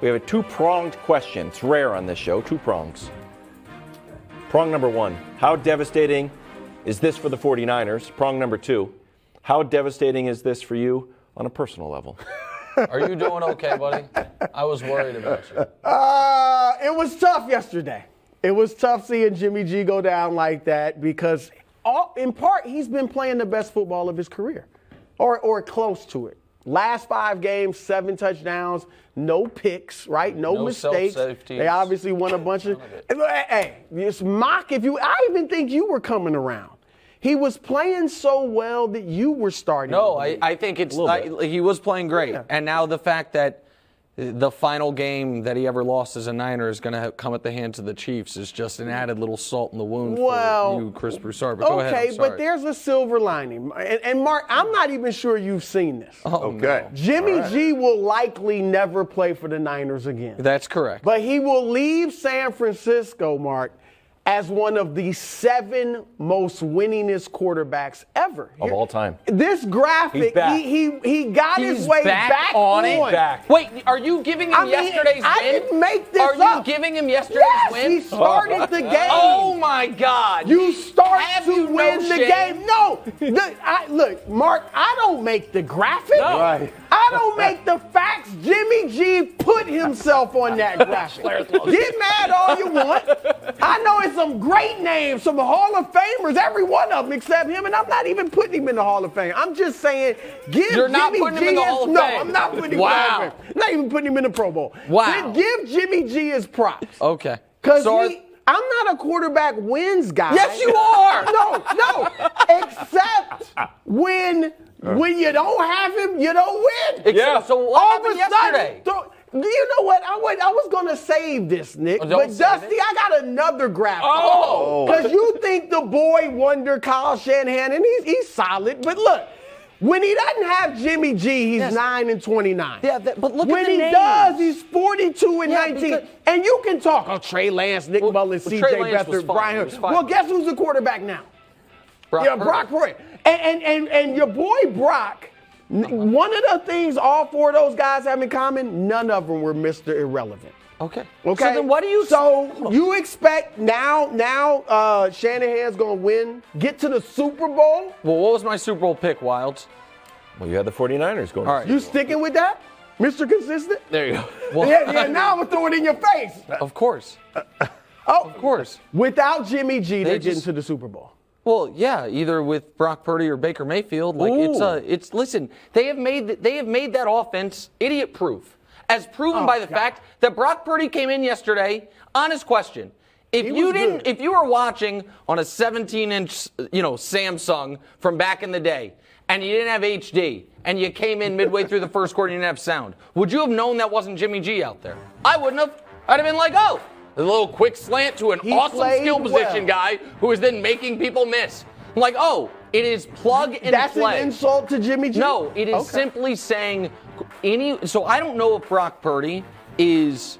We have a two-pronged question. It's rare on this show, two prongs. Prong number one, how devastating is this for the 49ers? Prong number two, how devastating is this for you on a personal level? Are you doing okay, buddy? I was worried about you. It was tough yesterday. It was tough seeing Jimmy G go down like that because, in part, he's been playing the best football of his career, or close to it. Last 5 games, 7 touchdowns, no picks, right? No mistakes. Self-safeties. They obviously won a bunch of. Hey, it's mock if you. I even think you were coming around. He was playing so well that you were starting. No, I think it's he was playing great, and now the fact that the final game that he ever lost as a Niner is going to come at the hands of the Chiefs is just an added little salt in the wound for you, Chris Broussard. But go ahead. Okay, but there's a silver lining. And Mark, I'm not even sure you've seen this. Okay. No. Jimmy G will likely never play for the Niners again. That's correct. But he will leave San Francisco, Mark, as one of the 7 most winningest quarterbacks ever. Of all time. This graphic, he got his way back on it. Wait, are you giving him yesterday's win? I didn't make this up. Are you giving him yesterday's win? He started the game. Oh, my God. You start to win the game. No. Look, Mark, I don't make the graphic. No. Right. I don't make the facts. Jimmy G put himself on that graphic. Get mad all you want. I know it's some great names, some Hall of Famers, every one of them except him, and I'm not even putting him in the Hall of Fame. I'm just saying, You're not putting him in the Hall of Fame? No, I'm not putting him in the Hall of Fame. Not even putting him in the Pro Bowl. Wow. Give Jimmy G his props. Okay. Because I'm not a quarterback wins guy. Yes, you are. No. Except when you don't have him, you don't win. Yeah. So what happened yesterday? You know what? I was going to save this, Nick. But Dusty, I got another graphic. Because you think the boy wonder Kyle Shanahan, and he's solid. But look, when he doesn't have Jimmy G, he's 9-29. Yeah, but look at the when he names. does, he's 42-19. And you can talk, Trey Lance, Nick Mullins, C.J. Beathard, Brian. Well, guess who's the quarterback now? Brock Purdy. And your boy Brock, one of the things all 4 of those guys have in common, none of them were Mr. Irrelevant. Okay. So then what do you... So you expect now Shanahan's going to win, get to the Super Bowl? Well, what was my Super Bowl pick, Wildes? Well, you had the 49ers going. All right. You sticking with that, Mr. Consistent? There you go. Well, yeah, now I'm going to throw it in your face. Of course. Of course. Without Jimmy G, they're getting to the Super Bowl. Well, yeah, either with Brock Purdy or Baker Mayfield. Listen, they have made that offense idiot-proof, as proven by the fact that Brock Purdy came in yesterday. Honest question: if you were watching on a 17-inch, Samsung from back in the day, and you didn't have HD, and you came in midway through the first quarter and you didn't have sound, would you have known that wasn't Jimmy G out there? I wouldn't have. I'd have been like, oh. A little quick slant to an awesome skill position guy who is then making people miss. I'm like, oh, it is plug and play. That's an insult to Jimmy G? No, it is simply saying so I don't know if Brock Purdy is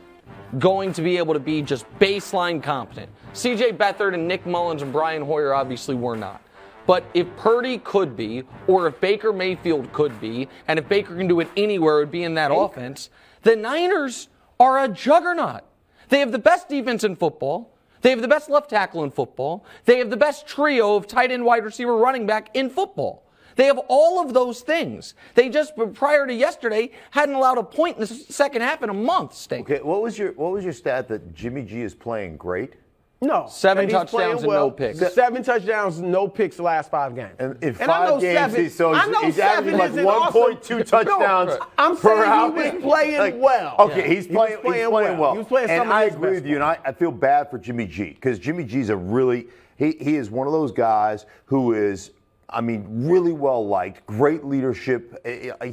going to be able to be just baseline competent. C.J. Beathard and Nick Mullins and Brian Hoyer obviously were not. But if Purdy could be, or if Baker Mayfield could be, and if Baker can do it anywhere, it would be in that offense, the Niners are a juggernaut. They have the best defense in football. They have the best left tackle in football. They have the best trio of tight end, wide receiver, running back in football. They have all of those things. They just, prior to yesterday, hadn't allowed a point in the second half in a month, State. Okay, what was your stat that Jimmy G is playing great? No. 7 touchdowns and no picks. 7 touchdowns, no picks the last 5 games. And in 5 games, he's averaging like 1.2 touchdowns I'm saying he was playing well. Okay, he's playing well. He was playing and some I of his agree with you, and I feel bad for Jimmy G, because Jimmy G's a really, he is one of those guys who is, really well liked, great leadership.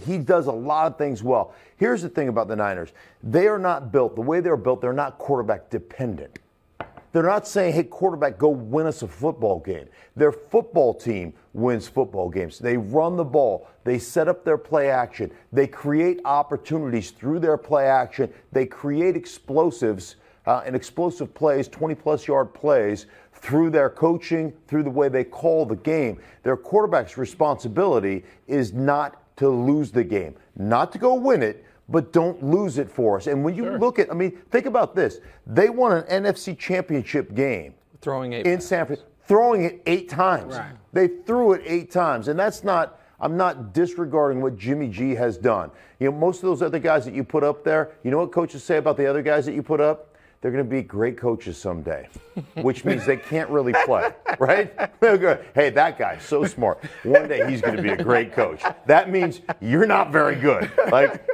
He does a lot of things well. Here's the thing about the Niners. They are not built, the way they're built, they're not quarterback dependent. They're not saying, hey, quarterback, go win us a football game. Their football team wins football games. They run the ball. They set up their play action. They create opportunities through their play action. They create explosives and explosive plays, 20-plus yard plays, through their coaching, through the way they call the game. Their quarterback's responsibility is not to lose the game, not to go win it, but don't lose it for us. And when you look at, think about this. They won an NFC Championship game throwing in San Francisco, throwing it 8 times. Right. They threw it 8 times, and that's not. I'm not disregarding what Jimmy G has done. Most of those other guys that you put up there, you know what coaches say about the other guys that you put up? They're going to be great coaches someday, which means they can't really play, right? Hey, that guy's so smart. One day he's going to be a great coach. That means you're not very good.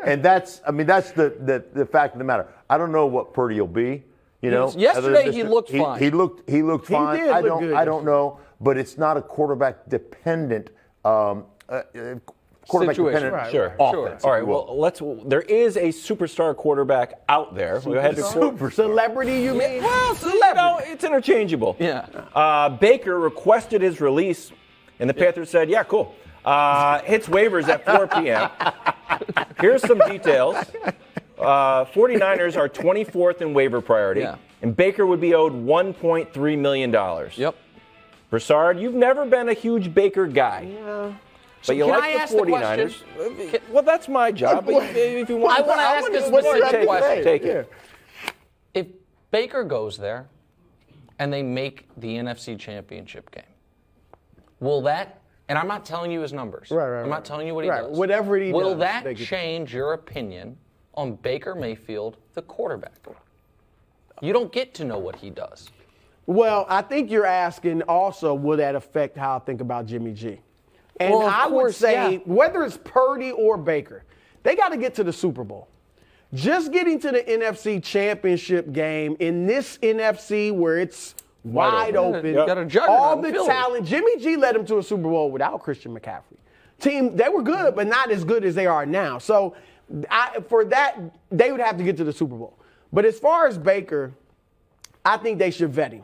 And that's the fact of the matter. I don't know what Purdy will be. Yesterday he looked fine. He looked fine. Did look good. I don't know, but it's not a quarterback dependent. Quarterback-dependent offense. All right. Well, there is a superstar quarterback out there. We had to celebrity. You mean? Well, celebrity. It's interchangeable. Yeah. Baker requested his release, and the Panthers said, "Yeah, cool." Hits waivers at 4 p.m. Here's some details. 49ers are 24th in waiver priority, and Baker would be owed $1.3 million. Yep. Broussard, you've never been a huge Baker guy. Yeah. But you like the 49ers. Well, that's my job. But if you want, I want to ask this specific question. Take it. If Baker goes there and they make the NFC Championship game, will that, and I'm not telling you his numbers. Right. I'm not telling you what he does. Whatever he will does. That change your opinion on Baker Mayfield, the quarterback? You don't get to know what he does. Well, I think you're asking also, will that affect how I think about Jimmy G? And well, I would say, yeah. whether it's Purdy or Baker, they got to get to the Super Bowl. Just getting to the NFC Championship game in this NFC where it's wide open, all the talent. Jimmy G led them to a Super Bowl without Christian McCaffrey. Team, they were good, but not as good as they are now. So for that, they would have to get to the Super Bowl. But as far as Baker, I think they should vet him.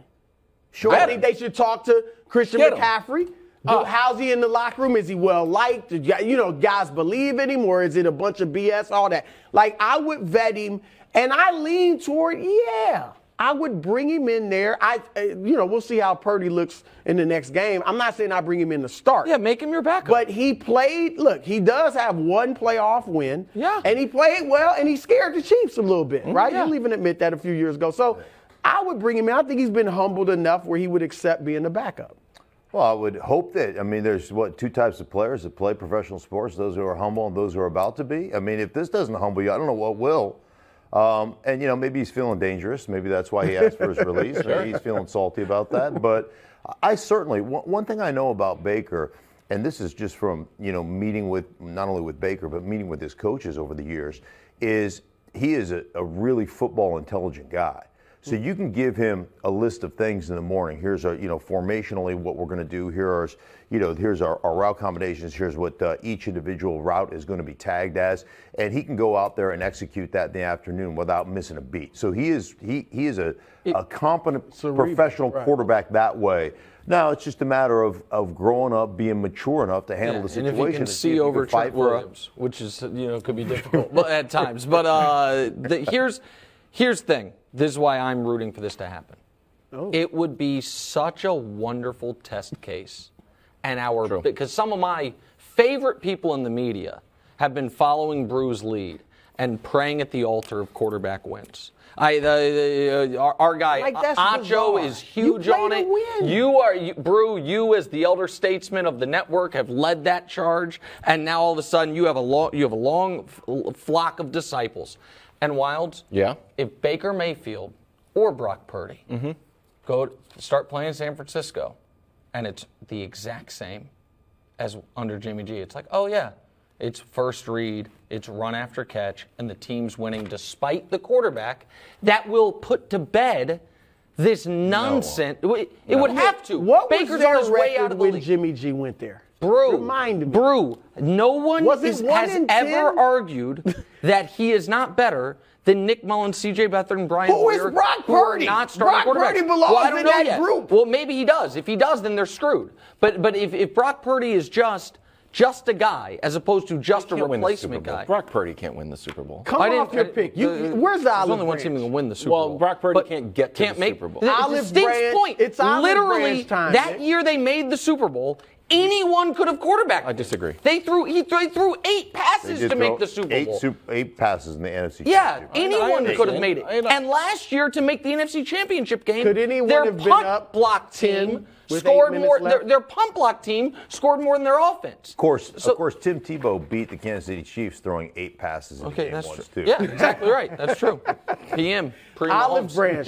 Sure. I think they should talk to Christian McCaffrey. How's he in the locker room? Is he well liked? Guys believe in him, or is it a bunch of BS? All that. I would vet him, and I lean toward, I would bring him in there. We'll see how Purdy looks in the next game. I'm not saying I bring him in to start. Yeah, make him your backup. But he played. Look, he does have one playoff win. Yeah. And he played well, and he scared the Chiefs a little bit, right? Yeah. He'll even admit that a few years ago. So I would bring him in. I think he's been humbled enough where he would accept being the backup. Well, I would hope that. There's 2 types of players that play professional sports: those who are humble and those who are about to be. If this doesn't humble you, I don't know what will. Maybe he's feeling dangerous. Maybe that's why he asked for his release. Maybe he's feeling salty about that. But I certainly, one thing I know about Baker, and this is just from meeting with not only with Baker but meeting with his coaches over the years, is he is a really football intelligent guy. So you can give him a list of things in the morning. Here's our, formationally what we're going to do. Here's our route combinations. Here's what each individual route is going to be tagged as, and he can go out there and execute that in the afternoon without missing a beat. So he is a competent professional quarterback that way. Now it's just a matter of growing up, being mature enough to handle the situation. And if you can see over Trent Williams, which is could be difficult at times. But here's the thing. This is why I'm rooting for this to happen. It would be such a wonderful test case. And because some of my favorite people in the media have been following Brew's lead and praying at the altar of quarterback wins. Our guy Acho is huge on it. Brew, you as the elder statesman of the network have led that charge, and now all of a sudden you have a long flock of disciples. And Wildes, if Baker Mayfield or Brock Purdy go start playing in San Francisco, and it's the exact same as under Jimmy G, it's like, it's first read, it's run after catch, and the team's winning despite the quarterback, that will put to bed this nonsense. It would have to. What Baker's was their on his way out record of the when league. Jimmy G went there? Remind me. Brew, no one has ever argued that he is not better than Nick Mullins, C.J. Beathard, and Brian Hoyer. Who is Brock Purdy? Not starting Brock quarterbacks. Purdy belongs in that group. Well, maybe he does. If he does, then they're screwed. But if Brock Purdy is just a guy as opposed to just a replacement guy. Brock Purdy can't win the Super Bowl. Come off your pick. Where's the olive There's only one branch? team that can win the Super Bowl. Well, Brock Purdy can't get to the Super Bowl. Olive Distinct branch. point. It's olive Literally, branch time, that Nick. year they made the Super Bowl, anyone could have quarterbacked. I disagree. He threw 8 passes to make the Super Bowl. 8 passes in the NFC Yeah, Championship. anyone could have made it. And last year, to make the NFC Championship game, Could anyone their have been punt up block 10 team with scored 8 more. minutes left? Their punt block team scored more than their offense. Of course, Tim Tebow beat the Kansas City Chiefs throwing 8 passes in the game that's once, true. too. Yeah, exactly right. That's true. Olive Pre-Mahomes. branch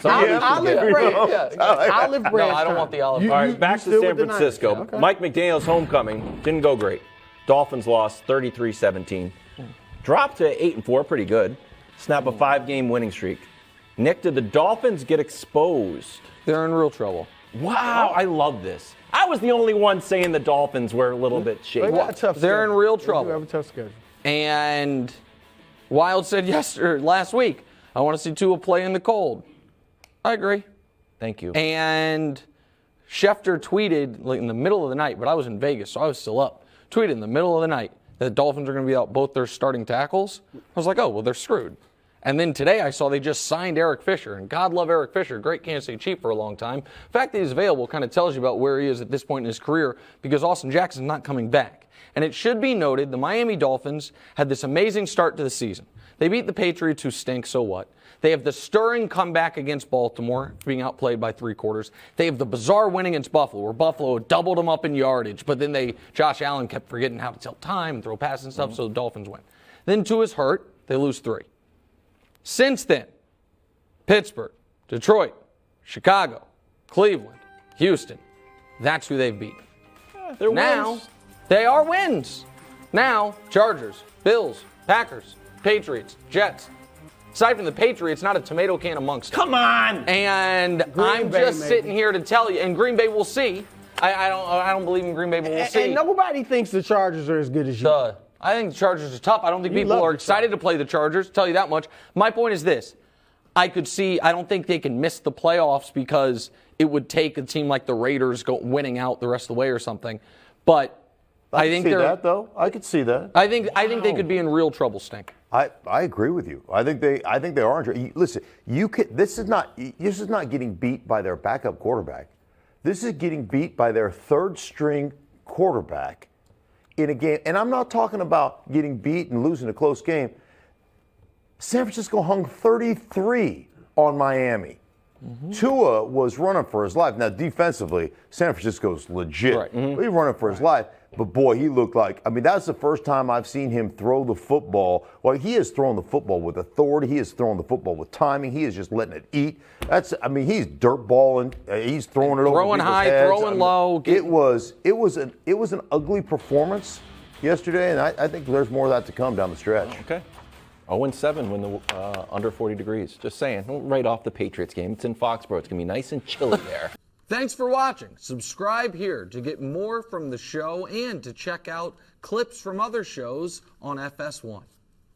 time. Yeah, Olive branch. Olive branch. No, I don't want the olive You- All branch. right, back to still San with the Niners? Francisco. Okay. Mike McDaniel's homecoming didn't go great. Dolphins lost 33-17. Dropped to 8-4, pretty good. Snap a 5-game winning streak. Nick, did the Dolphins get exposed? They're in real trouble. Wow, I love this. I was the only one saying the Dolphins were a little bit They shaky. got a tough They're in schedule. real They do trouble. have a tough schedule. And Wild said last week, I want to see Tua play in the cold. I agree. Thank you. And Schefter tweeted like in the middle of the night, but I was in Vegas, so I was still up. Tweeted in the middle of the night that the Dolphins are going to be out both their starting tackles. I was like, oh, well, they're screwed. And then today I saw they just signed Eric Fisher, and God love Eric Fisher, great Kansas City Chief for a long time. The fact that he's available kind of tells you about where he is at this point in his career because Austin Jackson's not coming back. And it should be noted, the Miami Dolphins had this amazing start to the season. They beat the Patriots, who stink, so what? They have the stirring comeback against Baltimore, being outplayed by 3 quarters. They have the bizarre win against Buffalo, where Buffalo doubled them up in yardage, but then Josh Allen kept forgetting how to tell time and throw passes and stuff, so the Dolphins win. Then Tua's hurt, they lose 3. Since then, Pittsburgh, Detroit, Chicago, Cleveland, Houston, that's who they've beat. Now, they are wins. Now, Chargers, Bills, Packers, Patriots, Jets. Aside from the Patriots, not a tomato can amongst them. Come on! And I'm Bay, just maybe. sitting here to tell you, and Green Bay will see. I don't believe in Green Bay, but we'll see. And nobody thinks the Chargers are as good as you. I think the Chargers are tough. I don't think You people love are the excited to play the Chargers, tell you that much. My point is this. I don't think they can miss the playoffs because it would take a team like the Raiders winning out the rest of the way or something. But I think see that, though. I could see that. I think they could be in real trouble, Stink. I agree with you. I think they are. Listen, this is not getting beat by their backup quarterback. This is getting beat by their 3rd string quarterback in a game. And I'm not talking about getting beat and losing a close game. San Francisco hung 33 on Miami. Tua was running for his life. Now, defensively, San Francisco's legit. Right. He's running for his life. But, boy, he looked like, that's the first time I've seen him throw the football. Well, he has thrown the football with authority. He has thrown the football with timing. He is just letting it eat. He's dirt balling. He's throwing it over Throwing people's high, heads. throwing low. It was an ugly performance yesterday, and I think there's more of that to come down the stretch. Okay. 0-7 when the under 40 degrees. Just saying. Right off the Patriots game. It's in Foxborough. It's going to be nice and chilly there. Thanks for watching. Subscribe here to get more from the show and to check out clips from other shows on FS1.